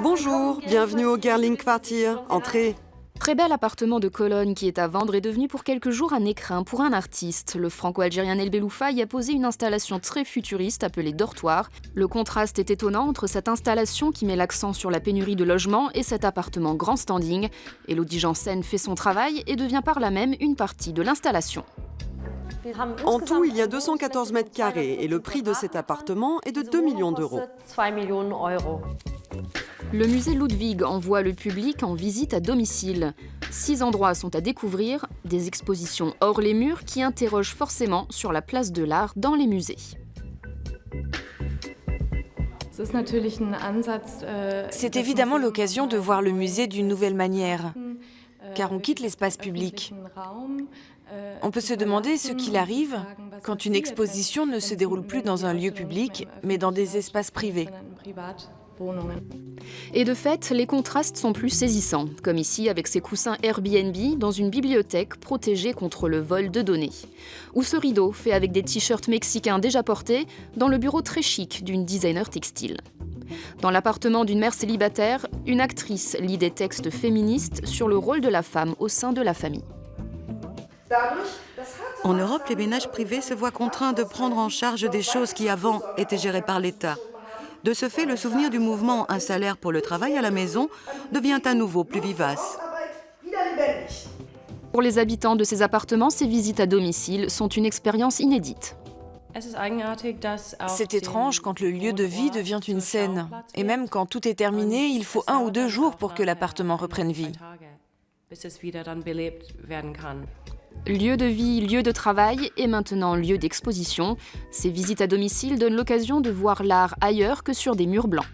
Bonjour, bienvenue au Gerling Quartier. Entrez. Très bel appartement de Cologne qui est à vendre est devenu pour quelques jours un écrin pour un artiste. Le franco-algérien El Beloufa y a posé une installation très futuriste appelée dortoir. Le contraste est étonnant entre cette installation qui met l'accent sur la pénurie de logements et cet appartement grand standing. Elodie Janssen fait son travail et devient par là même une partie de l'installation. En tout, il y a 214 mètres carrés et le prix de cet appartement est de 2 millions d'euros. Le musée Ludwig envoie le public en visite à domicile. 6 endroits sont à découvrir, des expositions hors les murs qui interrogent forcément sur la place de l'art dans les musées. C'est évidemment l'occasion de voir le musée d'une nouvelle manière, car on quitte l'espace public. On peut se demander ce qu'il arrive quand une exposition ne se déroule plus dans un lieu public, mais dans des espaces privés. Et de fait, les contrastes sont plus saisissants, comme ici avec ces coussins Airbnb dans une bibliothèque protégée contre le vol de données. Ou ce rideau fait avec des t-shirts mexicains déjà portés dans le bureau très chic d'une designer textile. Dans l'appartement d'une mère célibataire, une actrice lit des textes féministes sur le rôle de la femme au sein de la famille. En Europe, les ménages privés se voient contraints de prendre en charge des choses qui avant étaient gérées par l'État. De ce fait, le souvenir du mouvement « Un salaire pour le travail à la maison » devient à nouveau plus vivace. Pour les habitants de ces appartements, ces visites à domicile sont une expérience inédite. C'est étrange quand le lieu de vie devient une scène. Et même quand tout est terminé, il faut 1 ou 2 jours pour que l'appartement reprenne vie. Lieu de vie, lieu de travail et maintenant lieu d'exposition. Ces visites à domicile donnent l'occasion de voir l'art ailleurs que sur des murs blancs.